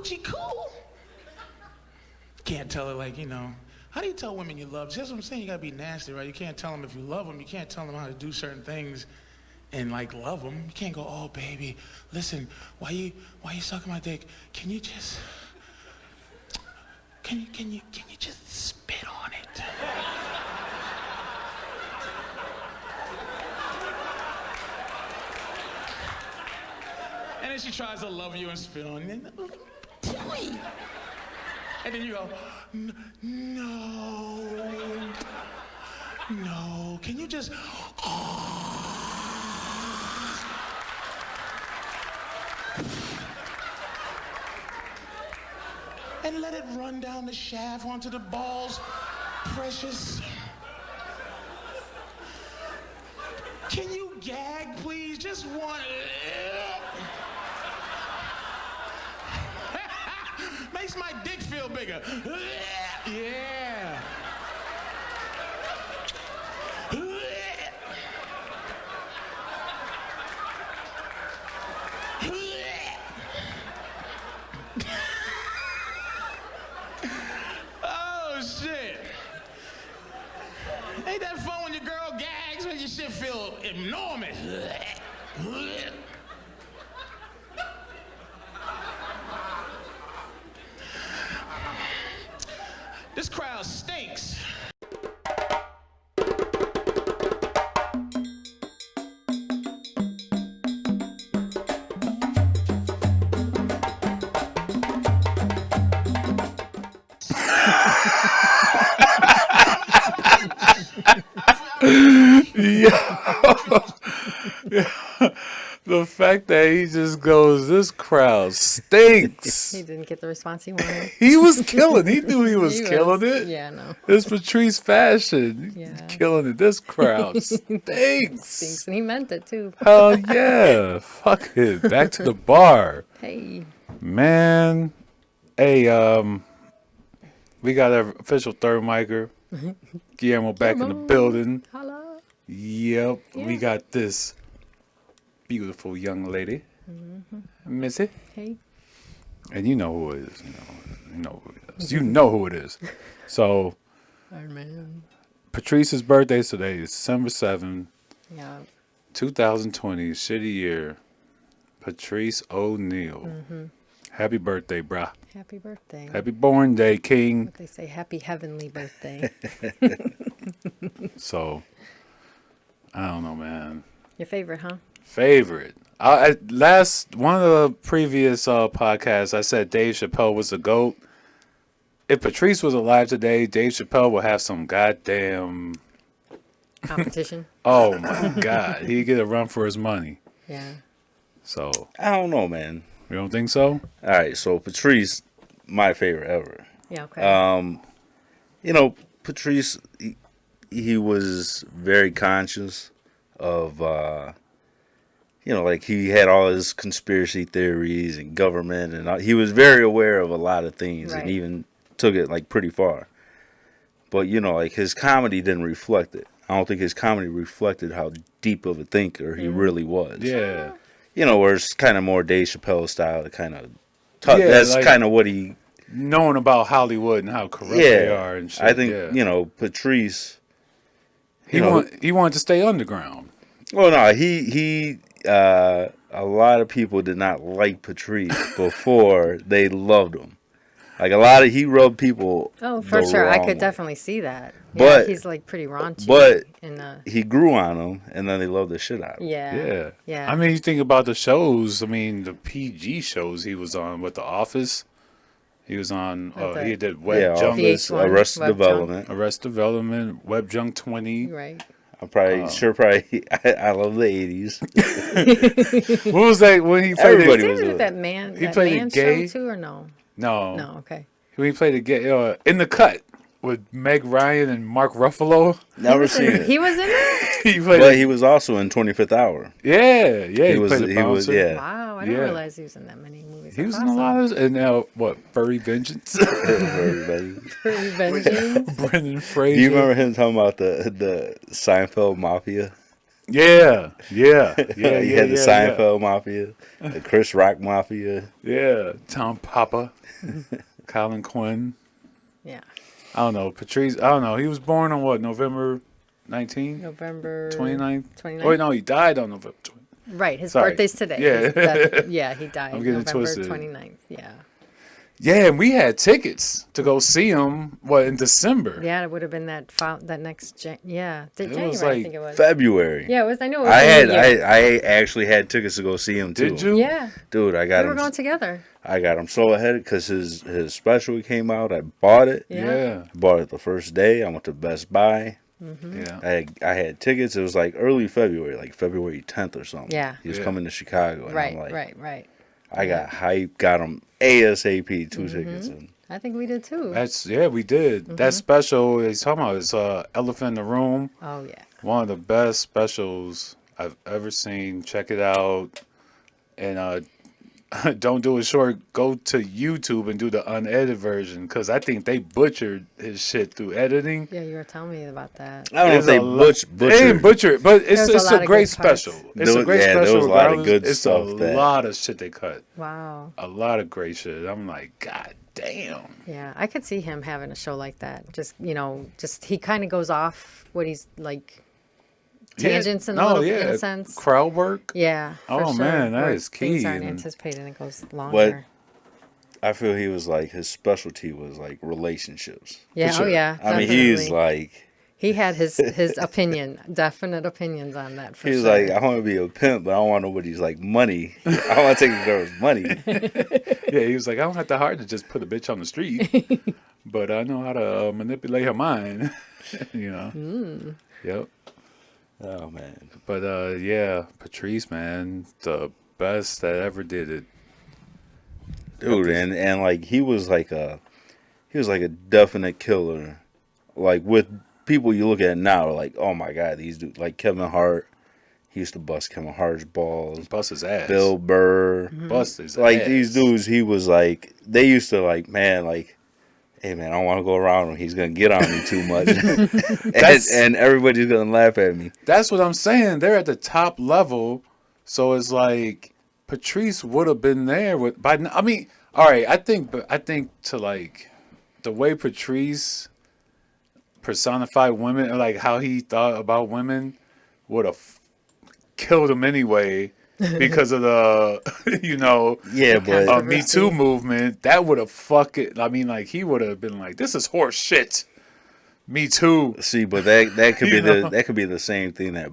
coochie cool. Can't tell her, like, how do you tell women you love? That's what I'm saying. You gotta be nasty, right? You can't tell them if you love them. You can't tell them how to do certain things and like love them. You can't go, oh baby, listen, why you sucking my dick? Can you just spit on it? And then she tries to love you and spit on you. And then you go, no, can you just... and let it run down the shaft onto the balls, precious. Can you gag, please? Just one. Makes my dick feel bigger. Yeah. Oh, shit. Ain't that fun when your girl gags, when your shit feel enormous? This crowd stinks. Yeah. The fact that he just goes, this crowd stinks. He didn't get the response he wanted. He was killing. He knew he was killing it. Yeah, no. It's Patrice fashion. Yeah. He's killing it. This crowd stinks. Stinks, and he meant it too. Hell yeah. Fuck it. Back to the bar. Hey. Man. Hey, we got our official third micer. Guillermo back in the building. Holla. Yep. Yeah. We got this beautiful young lady. Missy. Hey. And you know who it is. You know who it is. You know who it is. So, Iron Man. Patrice's birthday is today. It's December 7th, Yeah. 2020. Shitty year. Patrice O'Neal. Happy birthday, brah. Happy birthday. Happy born day, king. What they say, happy heavenly birthday. So, I don't know, man. Your favorite, huh? Favorite. One of the previous podcasts, I said Dave Chappelle was the GOAT. If Patrice was alive today, Dave Chappelle would have some goddamn Competition. Oh my God, he'd get a run for his money. Yeah. So I don't know, man. you don't think so? All right, so Patrice, my favorite ever. Yeah. Okay. Patrice, he was very conscious of, like he had all his conspiracy theories and government, and he was very aware of a lot of things, Right. and even took it like pretty far. But like his comedy didn't reflect it. I don't think his comedy reflected how deep of a thinker he really was. Yeah. Where it's kind of more Dave Chappelle style to kind of talk. Yeah, that's like- kind of what he. Knowing about Hollywood and how corrupt they are and shit. I think Patrice. He wanted to stay underground. Well, no, he a lot of people did not like Patrice before they loved him. Like he rubbed people. Oh, for the sure. I wrong could way. definitely see that. But- he's like pretty raunchy. But in he grew on them, and then they loved the shit out of him. yeah. Yeah. I mean, you think about the shows. I mean, the PG shows he was on with The Office. He was on. He did Web Junk, Office, VH1, Arrested Web Development. Arrested Development, Web Junk 20. Right. I'm probably I love the 80s. What was that when he played? Everybody Is was it doing that man? He That played a man gay- show too, or no? No. No. Okay. When he played the In the Cut with Meg Ryan and Mark Ruffalo. Never seen it. He was in there. He played. But he was also in 25th Hour. Yeah. He was- played the he bouncer. was- yeah. Wow, I didn't Yeah. realize he was in that many movies. He was That's in a lot awesome. of, and now what? Furry Vengeance. Everybody. Revenge. Brendan Fraser. Do you remember him talking about the Seinfeld Mafia? Yeah. You had the Seinfeld Mafia, the Chris Rock Mafia. Yeah. Tom Papa. Colin Quinn. Yeah. I don't know. Patrice, I don't know. He was born on what, November 19th? November 29th? 29th. Oh, wait, no, he died on November 20th. Right. His Sorry. birthday's today. Yeah. Yeah, he died I'm getting November twisted. 29th. Yeah. Yeah, and we had tickets to go see him, in December? Yeah, it would have been that next January, was I like think it was. February. Yeah, it was. I knew it was. I actually had tickets to go see him too. Did you? Yeah. Dude, I got We were him. going together. I got him so ahead because his special came out. I bought it. Yeah. Bought it the first day. I went to Best Buy. Yeah. I had tickets. It was like early February, like February 10th or something. Yeah. He was Yeah. coming to Chicago. And I'm like, Right. I got hyped, got him ASAP 2 tickets. And I think we did too. We did. That special he's talking about is Elephant in the Room. Oh yeah. One of the best specials I've ever seen. Check it out. And don't do it short. Go to YouTube and do the unedited version because I think they butchered his shit through editing. Yeah, you were telling me about that. I don't know if they butchered. They didn't butcher it, but it's There's a lot a of great good parts. special. It's a great there special. was a lot of regardless. good It's stuff a that- lot of shit they cut. Wow. A lot of great shit. I'm like, God damn. Yeah, I could see him having a show like that. Just he kind of goes off what he's like tangents in a sense. Crowd work. Yeah. for Oh, sure, man, that where is Things key, aren't and- anticipated and it goes longer. I feel he was like, his specialty was like relationships. Yeah. sure. Oh yeah. I mean, he's definitely. like, He had his definite opinions on that. For he was sure. like, I want to be a pimp, but I don't want nobody's like money. I want to take a girl's money. Yeah, he was like, I don't have the heart to just put a bitch on the street, but I know how to manipulate her mind. Yep. Oh man. But yeah, Patrice, man, the best that ever did it. Dude, and like he was like a definite killer. Like with people you look at now, like, oh my god, these dudes, like Kevin Hart, he used to bust Kevin Hart's balls. Bust his ass. Bill Burr, Bust his like ass. these dudes, he was like, they used to like, man, like, hey man, I don't want to go around him. He's gonna get on me too much, and everybody's gonna laugh at me. That's what I'm saying. They're at the top level, so it's like Patrice would have been there with. I mean, all right. I think to like the way Patrice personified women, and like how he thought about women, would have killed him anyway because of the Yeah, but Me Too movement. That would have I mean, like he would have been like, this is horse shit. Me Too. see, but that could be know? that could be the same thing that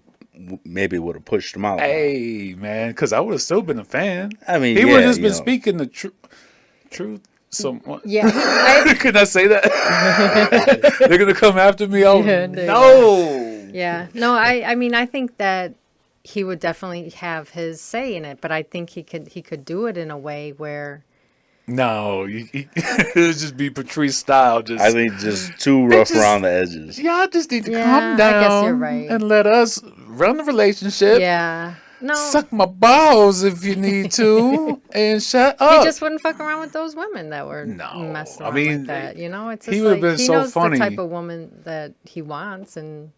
maybe would have pushed him out. Hey, man, because I would have still been a fan. I mean, he would have just you been know. speaking the truth. Somewhat. Yeah. Can I say that? They're gonna come after me. Oh Yeah, they no! Yeah. No, I mean, I think that he would definitely have his say in it, but I think he could do it in a way where No, it would just be Patrice style. Just I think just too rough just- around the edges. y'all just need to Yeah, calm I down guess you're right. and let us run the relationship. yeah. No. Suck my balls if you need to, and shut He up. just wouldn't fuck around with those women that were No, messing I around mean, like that. You know, it's he just would've like been he so knows funny. the type of woman that he wants, and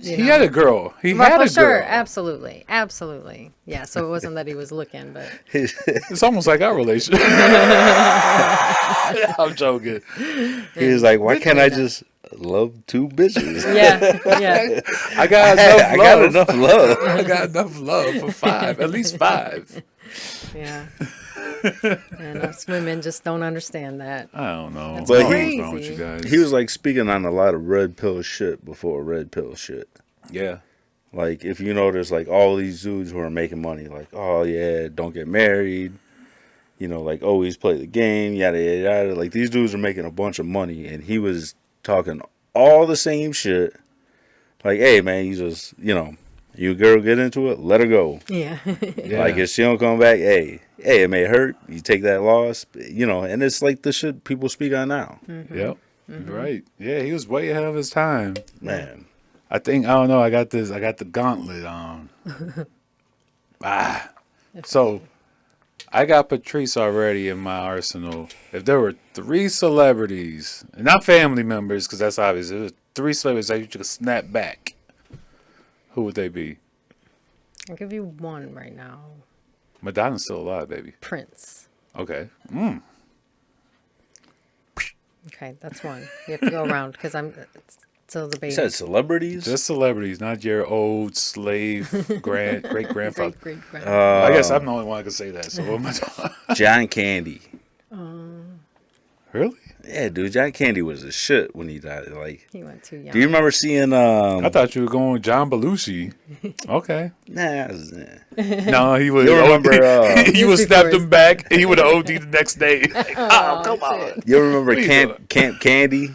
He know. had a girl. He well, had for a sure, girl. absolutely. Yeah, so it wasn't that he was looking, but It's almost like our relationship. I'm joking. He was like, why can't I between just love two bitches? yeah. I got enough I love. got enough love. I got enough love for 5, at least 5. Yeah. And us women just don't understand that. I don't know. That's What's crazy. wrong with you guys? He was like speaking on a lot of red pill shit before red pill shit. yeah. Like if you notice, like all these dudes who are making money, like, oh yeah, don't get married, like always play the game, yada yada yada. Like these dudes are making a bunch of money, and he was talking all the same shit. Like, hey man, you just you girl get into it, let her go. Yeah. Yeah. Like if she don't come back, hey, it may hurt. You take that loss, and it's like the shit people speak on now. Yep. Right. Yeah, he was way ahead of his time. Man, I don't know. I got the gauntlet on. So I got Patrice already in my arsenal. If there were 3 celebrities, and not family members, because that's obvious, there were 3 celebrities that you could snap back. who would they be? I'll give you one right now. Madonna's still alive, baby. Prince. Okay. Okay, that's one. You have to go around because I'm still You debating. said celebrities? Just celebrities, not your old slave great grandfather. Great. I guess I'm the only one who can say that. So what am I talking? John Candy. Really? Yeah, dude, John Candy was a shit when he died. Like, He went too young. do you remember seeing? I thought you were going with John Belushi. Okay. Nah, No, he would. you remember? You would Just snap before them back. He would have OD the next day. Oh, come on. You remember What are you Camp Candy?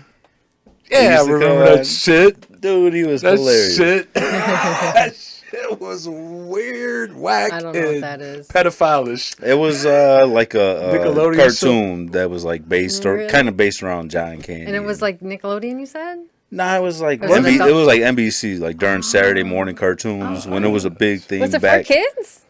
Yeah, I used to remember come that on. shit. Dude, he was That hilarious. shit. That shit was weird, whack, I don't know what and that is. pedophile-ish. It was like a Nickelodeon cartoon that was like based or Really? kind of based around John Candy. And it was like Nickelodeon, you said? Nah, it was like Or was it it adult? was like NBC, like during Saturday morning cartoons when it was a big thing. Was it back. for kids?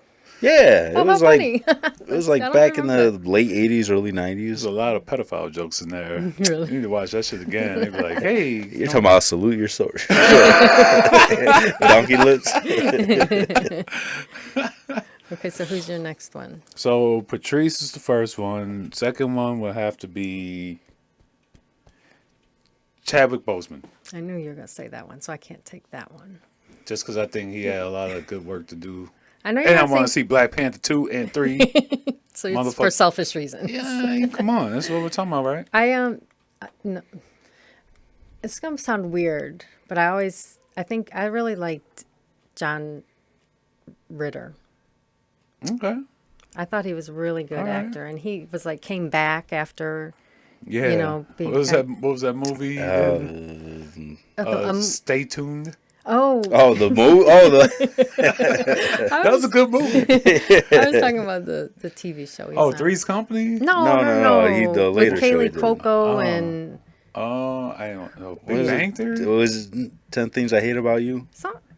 Yeah, Oh, it was how like funny. it was like I don't back in the remember. late '80s, early There's '90s. a lot of pedophile jokes in there. Really? You need to watch that shit again. They'd be like, hey. You're talking about salute your sword, donkey lips. Okay, so who's your next one? So Patrice is the first one. Second one will have to be Chadwick Boseman. I knew you were going to say that one, so I can't take that one. Just because I think he had a lot of good work to do. I know you're And I not want to saying... see Black Panther 2 and 3. So it's for motherfucker. selfish reasons. Yeah, come on. That's what we're talking about, right? No, it's gonna sound weird, but I think I really liked John Ritter. Okay. I thought he was a really good All right. actor, and he was like came back after. Yeah. You know, what was that movie? Stay Tuned. Oh, Oh, the movie. Oh, the That was a good movie. I was talking about the TV show. He's Oh, on. Three's Company? No, he the later With show he Kaylee did. Cuoco and Oh, I don't know. what Big is Bang it? Theory? Was 10 Things I Hate About You?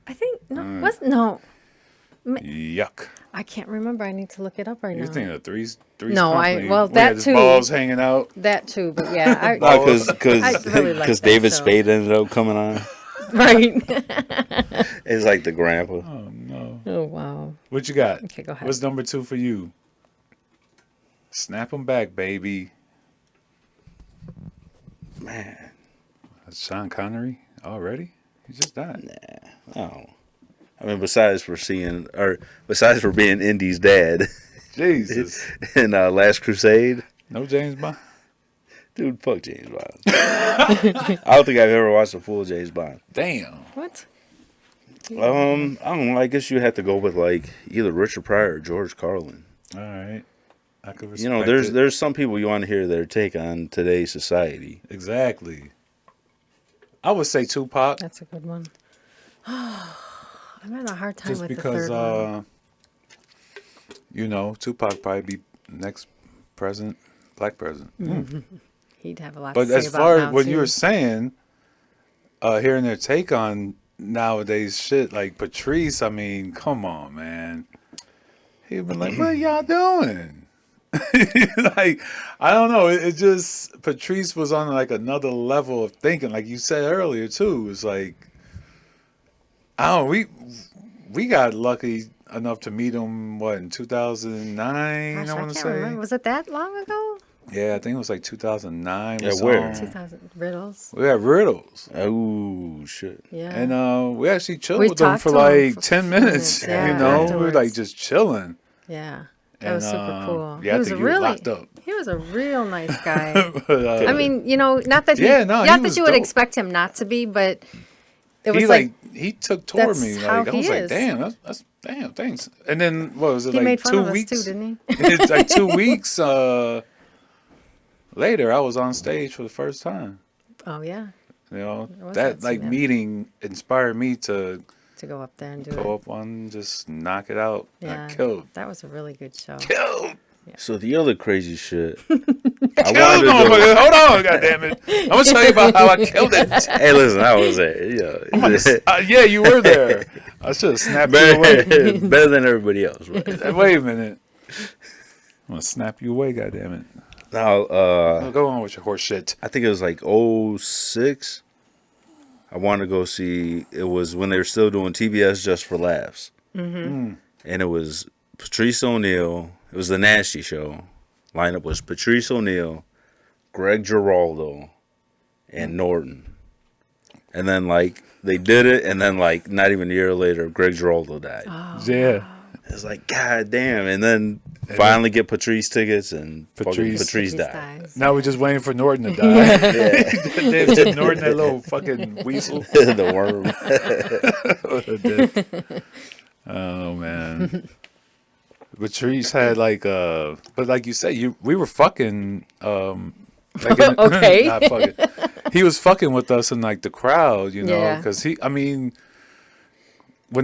I think no. Yuck. I can't remember. I need to look it up right You're now. thinking of Three's No, Company. well, We that had his too. balls hanging out. That too, but yeah, No, I really liked that David show. Spade ended up coming on. right. It's like the grandpa. Oh, no. Oh wow. What you got? Okay, go ahead. What's number 2 for you? Snap 'em back, baby. Man, That's Sean Connery already? He just died. oh. I mean, besides for being Indy's dad Jesus. in Last Crusade, No James Bond? dude, fuck James Bond. I don't think I've ever watched a full James Bond. Damn. What? I don't know. I guess you have to go with like either Richard Pryor or George Carlin. All right. I could respect You know, it. there's some people you want to hear their take on today's society. Exactly. I would say Tupac. That's a good one. I'm having a hard time Just with the because, third one. Tupac probably be next president, black president. He'd have a lot But to say as about far now, as what too. you were saying, hearing their take on nowadays shit, like Patrice, I mean, come on, man. He'd been like, what y'all doing? Like, I don't know. It just, Patrice was on like another level of thinking, like you said earlier too. It's like, I don't know, we got lucky enough to meet him, what, in 2009, Gosh, I I want to can't say? remember. Was it that long ago? Yeah, I think it was like 2009 Yeah, or where? something. 2000 riddles. We had Riddles. Oh shit! Yeah. And we actually chilled We with them talked for to 'em like for 10 minutes. yeah, We were afterwards. like just chilling. Yeah. That was And, super cool. yeah, I he was think a you were really, locked up. he was a real nice guy. But, I mean, not that Yeah, no, he not that was you would dope. expect him not to be, but it was he took toward that's me. how Like I he was like, is. damn, that's damn, thanks. And then what was it he like made fun 2 of weeks? us too, didn't he? It's like 2 weeks later, I was on stage for the first time. Oh yeah, You know, was that that like scene? meeting inspired me to to go up there and do go it. up one, just knock it out. Yeah, I killed. that was a really good show. Killed. So the other crazy shit. I Killed, wanted to go. motherfucker. Hold on, goddammit. I'm gonna tell you about how I killed it. Hey, listen, I was there. Yeah, Yeah, you were there. I should have snapped you away. better than everybody else. Right? Wait a minute. I'm gonna snap you away, goddammit. Now, Go on with your horse shit. I think it was like '06. I wanted to go see. It was when they were still doing TBS Just for Laughs, and it was Patrice O'Neal. It was the Nasty Show. Lineup was Patrice O'Neal, Greg Giraldo, and Norton. And then like they did it, and then like not even a year later, Greg Giraldo died. Oh, Yeah. It's like, God damn. And then finally get Patrice tickets, and Patrice died. dies. Now we're just waiting for Norton to die. They did Norton, that little fucking weasel. The worm. Oh man. Patrice had like but like you said, we were fucking like Okay. not fucking. He was fucking with us in like the crowd, you know, Yeah. because when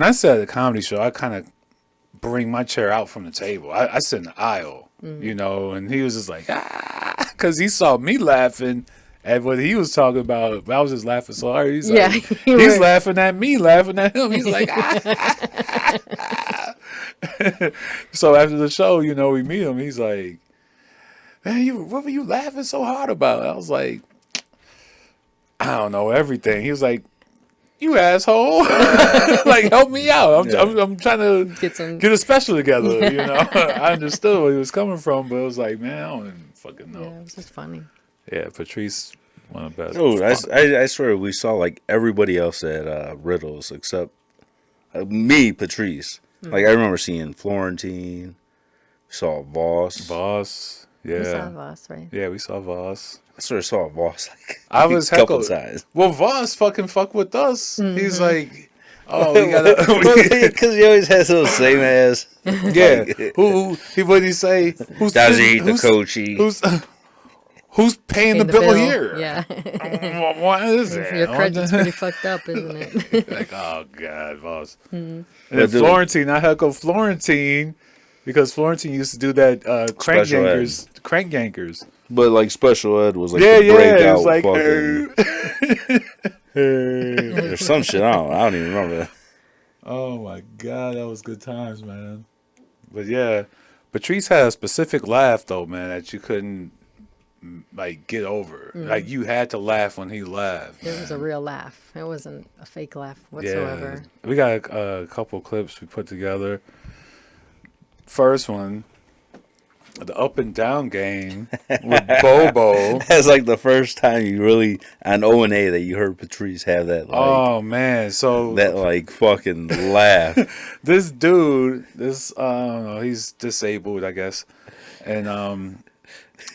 I sit at a comedy show, I kind of bring my chair out from the table. I sit in the aisle, you know, and he was just like, because he saw me laughing at what he was talking about. I was just laughing so hard. He's Yeah, like, you he's were. laughing at me, laughing at him. He's like, So after the show, you know, we meet him. He's like, man, what were you laughing so hard about? I was like, I don't know, everything. He was like, you asshole. Like, help me out. I'm trying to get a special together, you know. I understood where he was coming from, but it was like, man, I don't even fucking know. Yeah, it was just funny. Yeah, Patrice, one of the best. Dude, I swear we saw like everybody else at Riddles except me, Patrice. Like I remember seeing Florentine, saw Voss. Yeah. We saw Voss, right? Yeah, we saw Voss. I sort of saw Voss like I was a couple heckled. times. Well, Voss fuck with us. He's like, oh, we gotta. Because he always has those same ass. Yeah. What did he say? Does he eat the coachy? Who's paying the bill here? Yeah. What is it? Your credit's pretty fucked up, isn't it? Like, oh God, boss. And But then dude- Florentine, I heckled Florentine because Florentine used to do that crank Special ed. yankers. But like special ed was like Yeah, the yeah. It breakout was like, fucking. There's some shit I don't even remember. oh my God, that was good times, man. But yeah, Patrice had a specific laugh though, man, that you couldn't like get over. Like you had to laugh when he laughed. It was a real laugh. It wasn't a fake laugh whatsoever. Yeah, we got a couple clips we put together. First one, the up and down game with Bobo. That's like the first time you really on O&A that you heard Patrice have that like Oh man, so that like fucking laugh. this dude, I don't know, he's disabled, I guess, and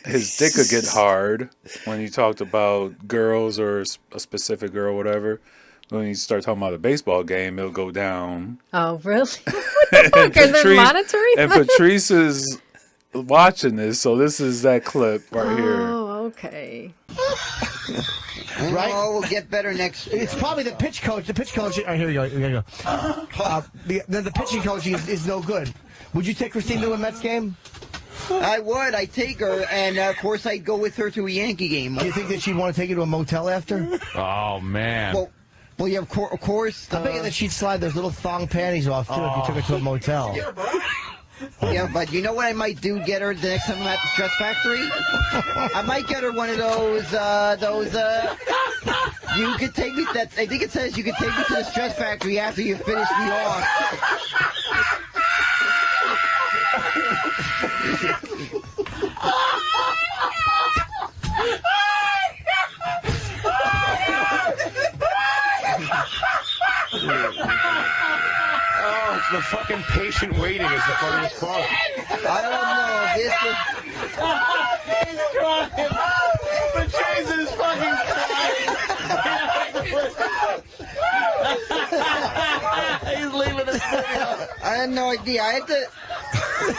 his dick could get hard when you talked about girls or a specific girl, or whatever. When you start talking about a baseball game, it'll go down. Oh, really? What the fuck? Are they monitoring And that? Patrice is watching this, so this is that clip right here. Oh, okay. Right? Oh, we'll get better next year. It's probably the pitch coach. The pitch coach. All right, here we go. Here we go. The pitching coach is no good. Would you take Christine to a Mets game? I would. I'd take her, and of course, I'd go with her to a Yankee game. Do you think that she'd want to take you to a motel after? Oh man. Well, yeah, of course. I bet you that she'd slide those little thong panties off too if you took her to a motel. Yeah, but you know what I might do? Get her the next time I'm at the Stress Factory. I might get her one of those. You could take me. I think it says you could take me to the Stress Factory after you finish me off. Oh, it's the fucking patient waiting is the funniest part. I don't know. This was. He's crying. Patrice is fucking crying. He's leaving the studio. I had no idea. I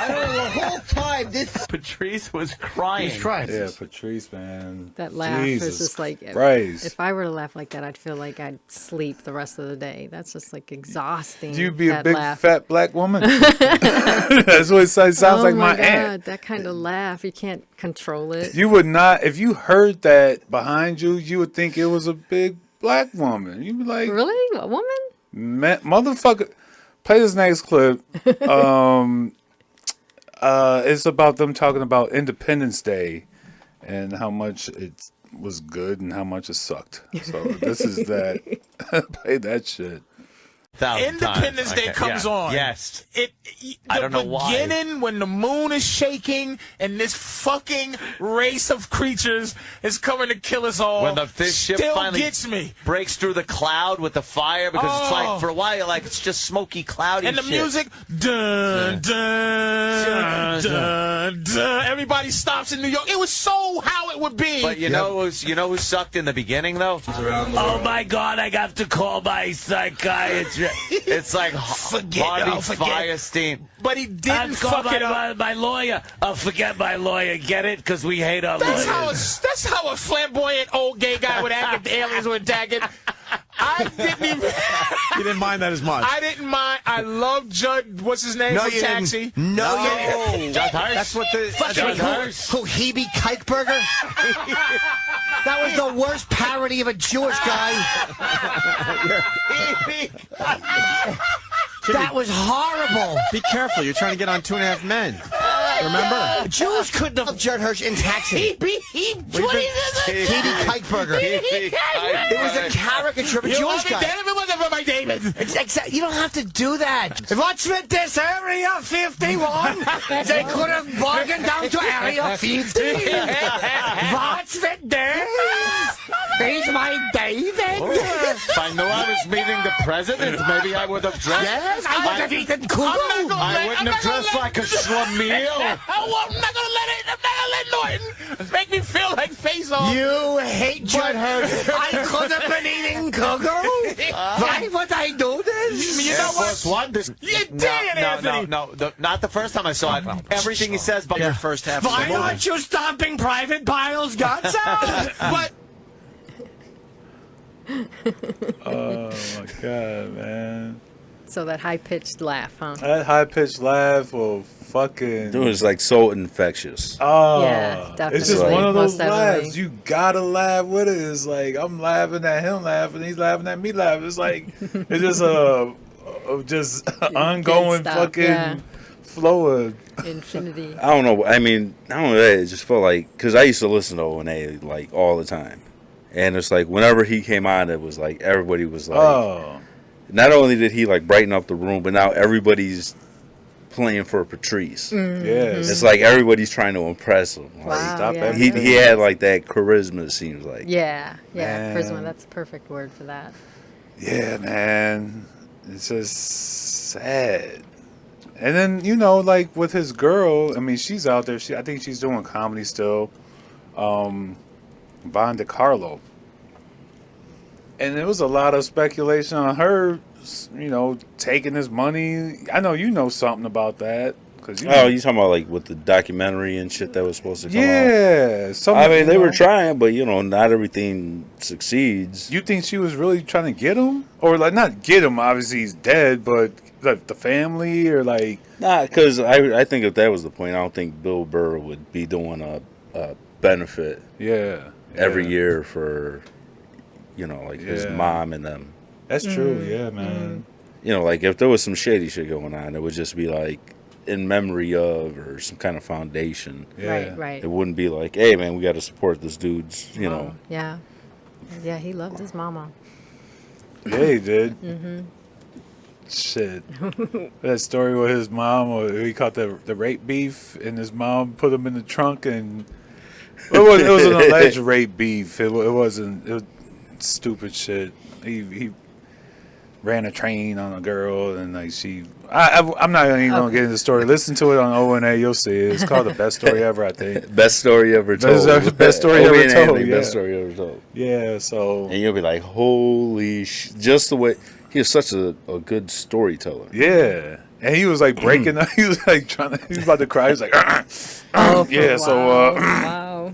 don't know the whole time. This. Patrice was crying. He's trying. Yeah, Patrice, man. That laugh Jesus is just like, Christ. if I were to laugh like that, I'd feel like I'd sleep the rest of the day. That's just like exhausting. You'd be a that big laugh. fat black woman. That's what it sounds Oh like my God, aunt. that kind of laugh, you can't control it. You would not, if you heard that behind you, you would think it was a big black woman. You'd be like, Really? A woman? motherfucker. Play this next clip. It's about them talking about Independence Day and how much it's was good and how much it sucked. So this is that. Play that shit. Independence Day comes on. Yes. I don't know why. The beginning when the moon is shaking and this fucking race of creatures is coming to kill us all. When this ship still finally gets me. breaks through the cloud with the fire, because it's like, for a while, you're like, it's just smoky, cloudy And the shit. music, dun, dun, dun, dun. Everybody stops in New York. It was so how it would be. But you know who sucked in the beginning, though? Oh, my God, I have to call my psychiatrist. It's like Harvey Firestein. But he didn't fuck it up. My lawyer. Oh, forget my lawyer. Get it? Because we hate our lawyers. That's how a flamboyant old gay guy would act if the aliens were attacking. I didn't even. You didn't mind that as much. I didn't mind. I love Judd. What's his name? No, from you Taxi. didn't. No, you didn't. Judd Hirsch. That's what the. Judd Hirsch. Who Hebe Kikeberger? That was the worst parody of a Jewish guy. That was horrible. Be careful. You're trying to get on 2.5 Men. Remember? Jews couldn't have Judd Hirsch in Taxi. Hebe Kikeberger. It was a caricature of a Jewish guy. If it wasn't for my David. You don't have to do that. What's with this Area 51? They could have bargained down to Area 50. What's with this? He's my David. If I knew I was meeting the president, maybe I would have dressed. Yes, I would have eaten kudu. I wouldn't have dressed like a schlemiel. I'm not gonna let Norton make me feel like Face Off. You hate Judd Hirsch. I could have been eating kudu. Why would I do this? You know what? You did, Anthony. No, not the first time I saw it. Everything he says about the first half of the Why movie. aren't you stomping Private Pile's guts out? But Oh my god, man! So that high pitched laugh, huh? That high pitched laugh will fucking. It was like so infectious. Oh, Yeah, it's just definitely. one of those Most definitely. laughs. You gotta laugh with it. It's like I'm laughing at him laughing, he's laughing at me laughing. It's like it's just a ongoing stop, fucking yeah. flow of. Infinity. I don't know. I mean, I don't know. It just felt like, because I used to listen to O&A like all the time, and it's like whenever he came on, it was like everybody was like. Oh, Not only did he like brighten up the room, but now everybody's playing for Patrice. yes. It's like everybody's trying to impress him. Like, Wow, stop yeah, that. he had like that charisma. It seems like. Yeah, Man. charisma. That's a perfect word for that. Yeah, man. It's just sad. And then, like with his girl, I mean, she's out there. I think she's doing comedy still. Von DiCarlo. And there was a lot of speculation on her, taking his money. I know you know something about that. Cause Oh, you talking about like with the documentary and shit that was supposed to come out? yeah. I mean, they were trying, but not everything succeeds. You think she was really trying to get him? Or like not get him, obviously he's dead, but like the family or like Nah, because I think if that was the point, I don't think Bill Burr would be doing a benefit every year for, his Yeah. mom and them. That's true, yeah, man. Like if there was some shady shit going on, it would just be like in memory of or some kind of foundation. Yeah. Right. It wouldn't be like, hey man, we got to support this dude's, Yeah. Yeah, he loved his mama. Yeah, he did. Mm-hmm. Shit. That story with his mom, or he caught the rape beef, and his mom put him in the trunk, and it was an alleged rape beef. It wasn't. It was stupid shit. He ran a train on a girl, and like I'm not even gonna get into the story. Listen to it on O&A, you'll see it. It's called the best story ever, I think. Best story ever told. Best story ever told. Yeah. Best story ever told. Yeah. So. And you'll be like, holy just the way he was such a good storyteller. Yeah. And he was like breaking up. He was like he was about to cry. He was like, yeah. Wow. So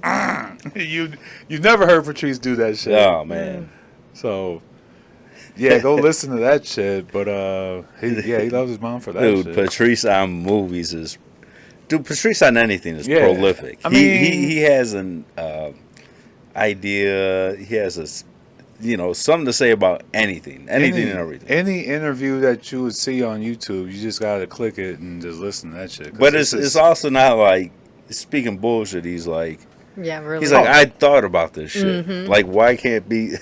Wow. you never heard Patrice do that shit. Oh man. So yeah, go listen to that shit. But he loves his mom for that. Dude, shit. Patrice on movies is Patrice on anything is Yeah. prolific. I mean, he has an idea. He has something to say about anything and everything. Any interview that you would see on YouTube, you just gotta click it and just listen to that shit. 'Cause But it's also not like speaking bullshit. He's like, Yeah, really. He's like, I thought about this shit. Like, why can't be?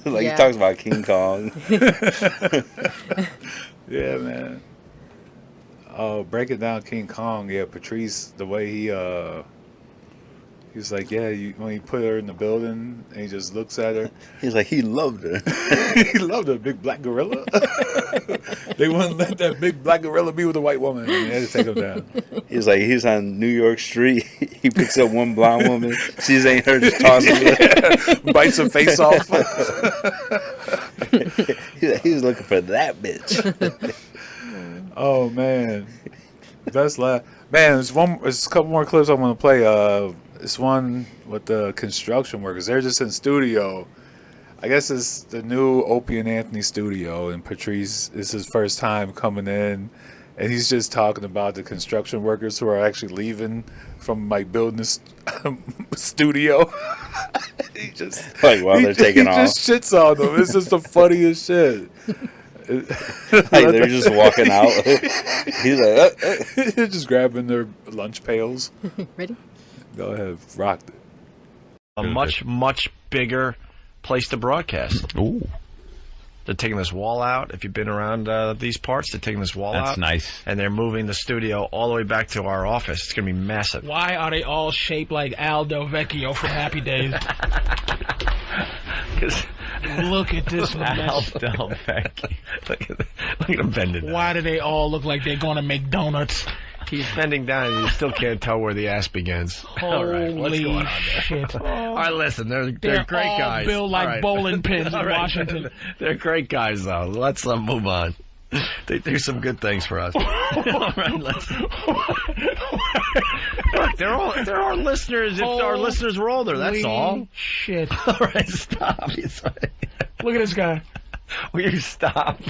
Like, he talks about King Kong. Yeah, man. Oh, breaking down King Kong. Yeah, Patrice, the way he's like, yeah, when he put her in the building and he just looks at her. He's like, he loved her. He loved a big black gorilla. They wouldn't let that big black gorilla be with a white woman. They had to take him down. He's like, he's on New York Street. He picks up one blonde woman. Sees ain't her, just tosses her. Bites her face off. He was looking for that bitch. Oh man, best laugh. Man, there's a couple more clips I want to play. This one with the construction workers. They're just in studio. I guess it's the new Opie and Anthony studio, and Patrice is his first time coming in, and he's just talking about the construction workers who are actually leaving from like building this studio. He just like while they're taking off, he just shits on them. It's just the funniest shit. Like they're just walking out. He's like, They're just grabbing their lunch pails. Ready? Go ahead, rock it. A much bigger place to broadcast. Ooh, They're taking this wall out. If you've been around these parts, they're taking this wall out. that's nice. And they're moving the studio all the way back to our office. It's going to be massive. Why are they all shaped like Aldo Vecchio from Happy Days? Look at this mess. Look Look at him bending. Why do they all look like they're going to make donuts? He's bending down and you still can't tell where the ass begins. All right, what's Holy going on there? shit. All right, listen, they're They're great all guys. built like All right. bowling pins All in right. Washington. They're great guys, though. Let's move on. They do some good things for us. All right, Look, they're our listeners. If our listeners were older, that's all. Holy shit. All right, stop. Look at this guy. Will you stop?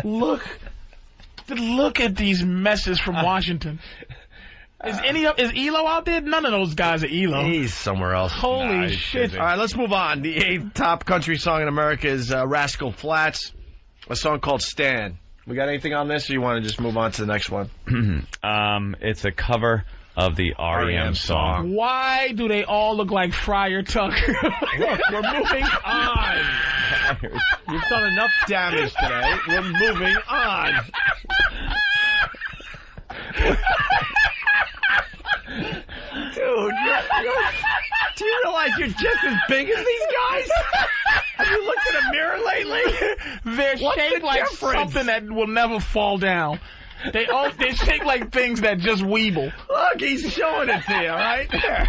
Look at these messes from Washington. Is Elo out there? None of those guys are Elo. He's somewhere else. Holy shit. All right, let's move on. The 8th top country song in America is Rascal Flatts, a song called Stan. We got anything on this, or you want to just move on to the next one? It's a cover of the REM song. Why do they all look like Friar Tucker? Look, we're moving on. You've done enough damage today. We're moving on. Dude, do you realize you're just as big as these guys? Have you looked in a mirror lately? They're What's shaped the like difference? something that will never fall down. They're shaped like things that just weeble. Look, he's showing it to you, all right? There.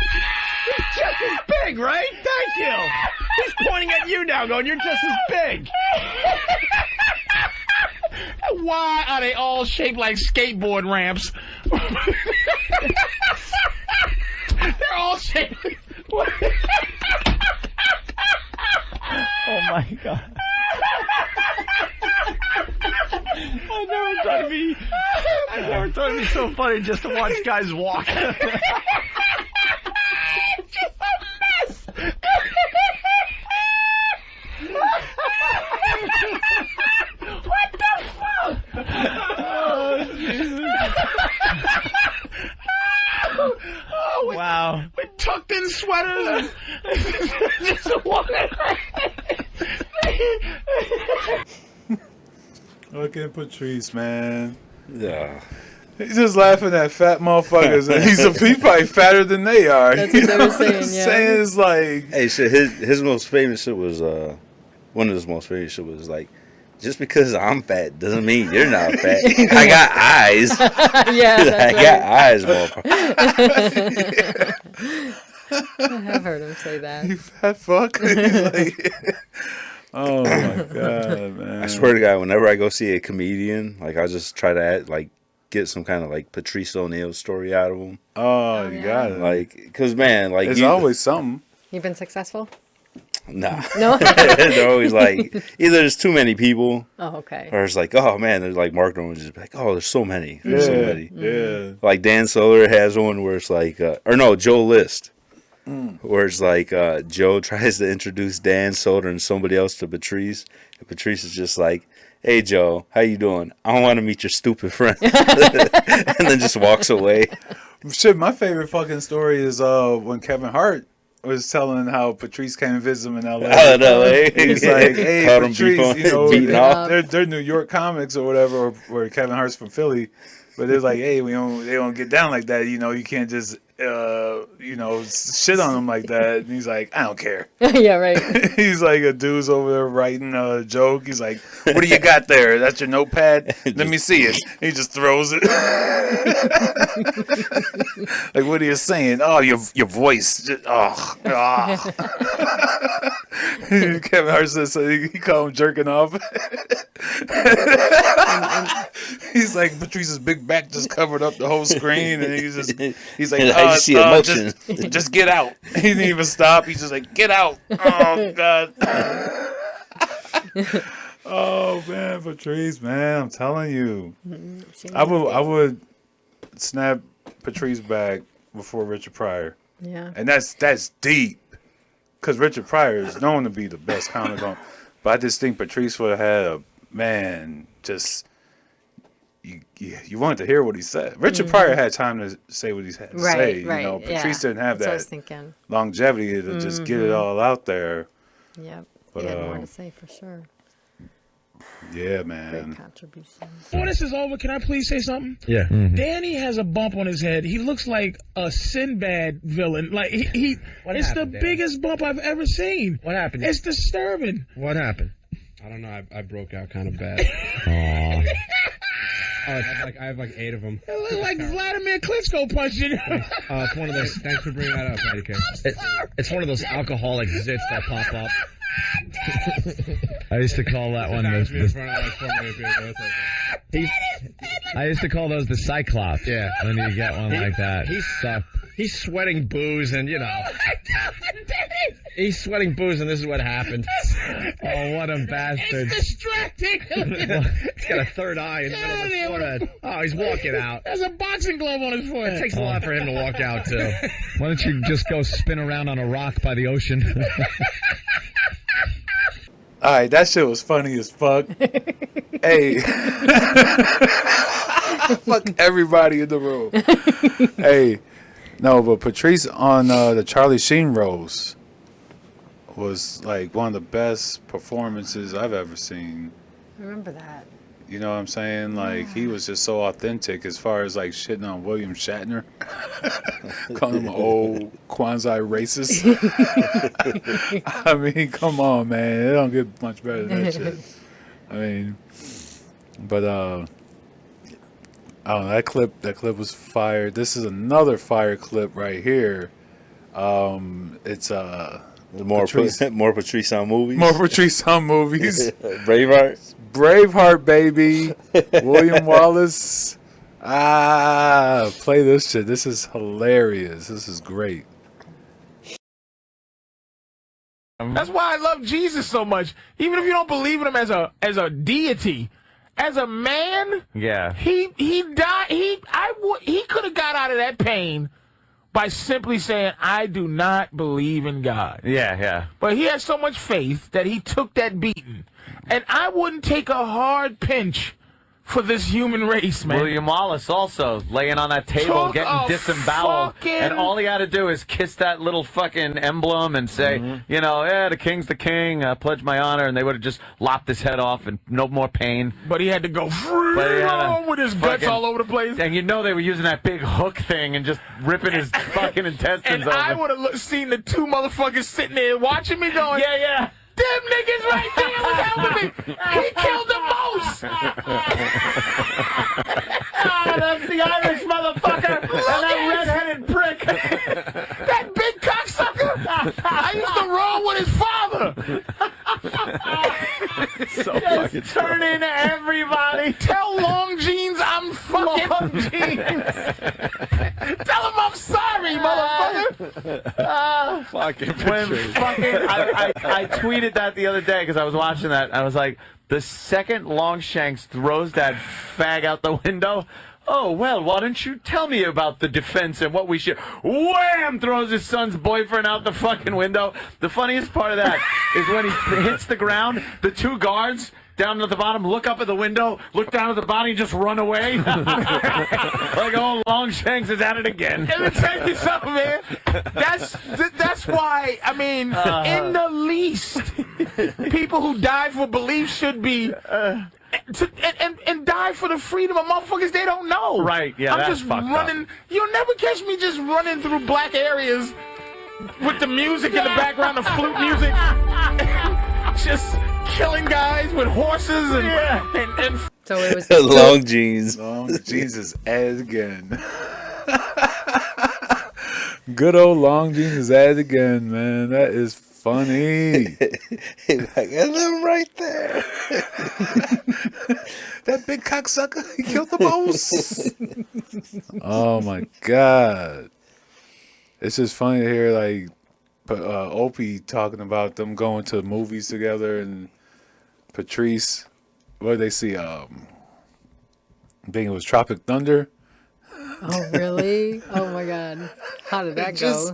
He's just as big, right? Thank you. He's pointing at you now, going, you're just as big. Why are they all shaped like skateboard ramps? They're all shaped. Oh my god. I never thought it'd be so funny just to watch guys walk. What the fuck? Oh, Jesus. Wow. With tucked in sweaters. Just walking. Look at Patrice, man. yeah. He's just laughing at fat motherfuckers, and he's probably fatter than they are. That's what they were saying, yeah. Saying is like, Hey, shit. His most famous shit was one of his most famous shit was like, just because I'm fat doesn't mean you're not fat. I got eyes. Yeah, I that's got eyes, motherfucker. I have heard him say that. you fat fuck. He's like, oh my god, man. I swear to God, whenever I go see a comedian, like I just try to get some kind of like Patrice O'Neal story out of him. Oh, you got it. Like, cause man, like There's always something. You've been successful? nah. No? They're always like, either there's too many people, Oh, okay. or it's like, oh man, there's like Mark Norman just be like, oh, there's so many, there's so many. Yeah. Like Dan Soder has one where it's like, or no, Joe List, where it's like Joe tries to introduce Dan Soder and somebody else to Patrice, and Patrice is just like, hey Joe, how you doing? I don't want to meet your stupid friend, and then just walks away. Shit, my favorite fucking story is when Kevin Hart was telling how Patrice came and visit him in L.A. He's like, hey, Caught him Patrice, beating off. they're New York comics or whatever, where Kevin Hart's from Philly. But it's like, hey, they don't get down like that. You can't just, shit on them like that. And he's like, I don't care. Yeah, right. He's like, a dude's over there writing a joke. He's like, what do you got there? That's your notepad? Let me see it. He just throws it. Like, what are you saying? Oh, your voice. Kevin Hart says he called him jerking off. He's like, Patrice's big back just covered up the whole screen, and he's like, I see emotion. Just get out. He didn't even stop. He's just like, get out. Oh God. Oh man, Patrice, man, I'm telling you, I would snap Patrice back before Richard Pryor. Yeah, and that's deep, because Richard Pryor is known to be the best comic on, but I just think Patrice would have had a man just. You wanted to hear what he said. Richard Pryor had time to say what he had to say. Right. Patrice didn't have That's what I that was thinking. longevity to just get it all out there. Yep. But, He had more to say for sure. Yeah, Great man. contribution. Before this is over, can I please say something? Yeah. Danny has a bump on his head. He looks like a Sinbad villain. Like he it's happened, the Danny? biggest bump I've ever seen. What happened? It's disturbing. What happened? I don't know. I broke out kind of bad. Aw. I have like 8 of them. It looks like Vladimir Klitschko punched you. It's one of those. Thanks for bringing that up, Eddie K. It's one of those alcoholic zits that pop up. I used to call that one In front of like 4 million people. I used to call those the Cyclops. Yeah. When you get one like that. He's sweating booze and He's sweating booze and this is what happened. Oh, what a bastard. It's distracting. He's got a third eye in the middle of his forehead. Oh, he's walking out. There's a boxing glove on his It forehead. takes a lot for him to walk out, too. Why don't you just go spin around on a rock by the ocean? All right, that shit was funny as fuck. Hey. Fuck everybody in the room. Hey. No, but Patrice on the Charlie Sheen roast was like one of the best performances I've ever seen. I remember that. You know what I'm saying? Like, he was just so authentic as far as like shitting on William Shatner. Calling him an old quasi racist. I mean, come on, man. It don't get much better than that shit. I mean, but I don't know, that clip was fire. This is another fire clip right here. It's More Patrice on movies. More Patrice on movies. Braveheart, baby. William Wallace. Play this shit. This is hilarious. This is great. That's why I love Jesus so much. Even if you don't believe in him as a deity, as a man, Yeah. he died. He could have got out of that pain by simply saying, "I do not believe in God." Yeah. But he had so much faith that he took that beating. And I wouldn't take a hard pinch for this human race, man. William Wallace also laying on that table, Took getting a disemboweled, fucking- and all he had to do is kiss that little fucking emblem and say, the king's the king, I pledge my honor, and they would have just lopped his head off and no more pain. But he had to go But he had with his guts fucking- all over the place. And they were using that big hook thing and just ripping his fucking intestines And open. I would have seen the two motherfuckers sitting there watching me going, Yeah. them niggas right there was helping me. He killed the most. That's the Irish motherfucker and that redheaded prick. That big cocksucker. I used to roll with his father. Just turning everybody. Tell Long Jeans I'm fucking Long Jeans. Tell him I'm sorry, motherfucker. Fucking I tweeted that the other day because I was watching that. I was like, the second Longshanks throws that fag out the window. Oh, well, why don't you tell me about the defense and what we should... Wham! Throws his son's boyfriend out the fucking window. The funniest part of that is when he hits the ground, the two guards down at the bottom, look up at the window, look down at the body, and just run away. Like, oh, Longshanks is at it again. Let me tell you something, man. That's why, I mean, in the least, people who die for belief should be and die for the freedom of motherfuckers they don't know. Right, yeah, I'm that's just fucked running. up. You'll never catch me just running through black areas with the music in the background, the flute music, just killing guys with horses and So it was Long jeans. Long jeans is at it again. Good old Long jeans is at it again, man. That is funny. He's like, I live right there. That big cocksucker, he killed the most. Oh my god. It's just funny to hear like Opie talking about them going to movies together and Patrice. What did they see? I think it was Tropic Thunder. Oh, really? Oh, my God. How did that go?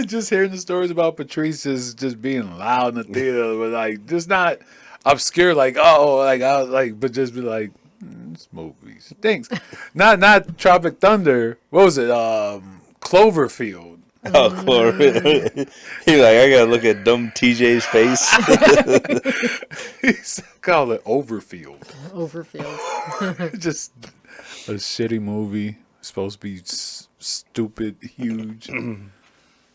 Just hearing the stories about Patrice just being loud in the theater, but like just not obscure, like but just be like, this movie stinks. not Tropic Thunder. What was it? Cloverfield. Oh, Cloverfield. He's like, I gotta look at dumb TJ's face. He's called it Overfield. Overfield. Just a shitty movie. Supposed to be stupid, huge.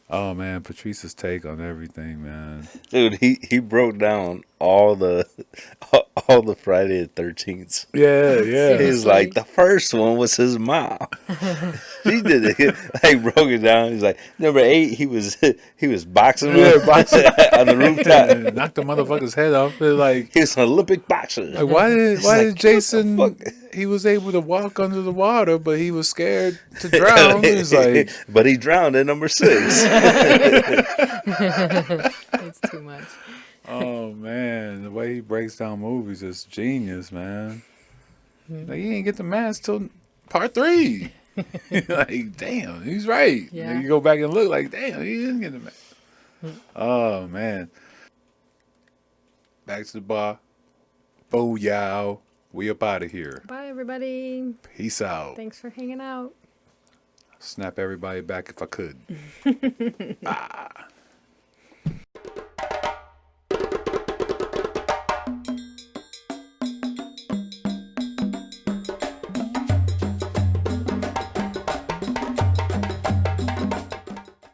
Oh man, Patrice's take on everything, man. Dude, he broke down all the Friday the 13th. Yeah. He's like, the first one was his mom. He did it. Like, broke it down. He's like, number 8, he was boxing boxing on the rooftop. Knocked the motherfucker's head off. Like, he was an Olympic boxer. Like, why did Jason? He was able to walk under the water, but he was scared to drown. He's like, but he drowned at number 6. It's too much. Oh man, the way he breaks down movies is genius, man. Like, he didn't get the mask till part 3. Like, damn, he's right. Yeah. And you go back and look, like, damn, he didn't get the mask. Oh man. Back to the bar. Booyah. We up out of here. Bye, everybody. Peace out. Thanks for hanging out. Snap everybody back if I could. Ah.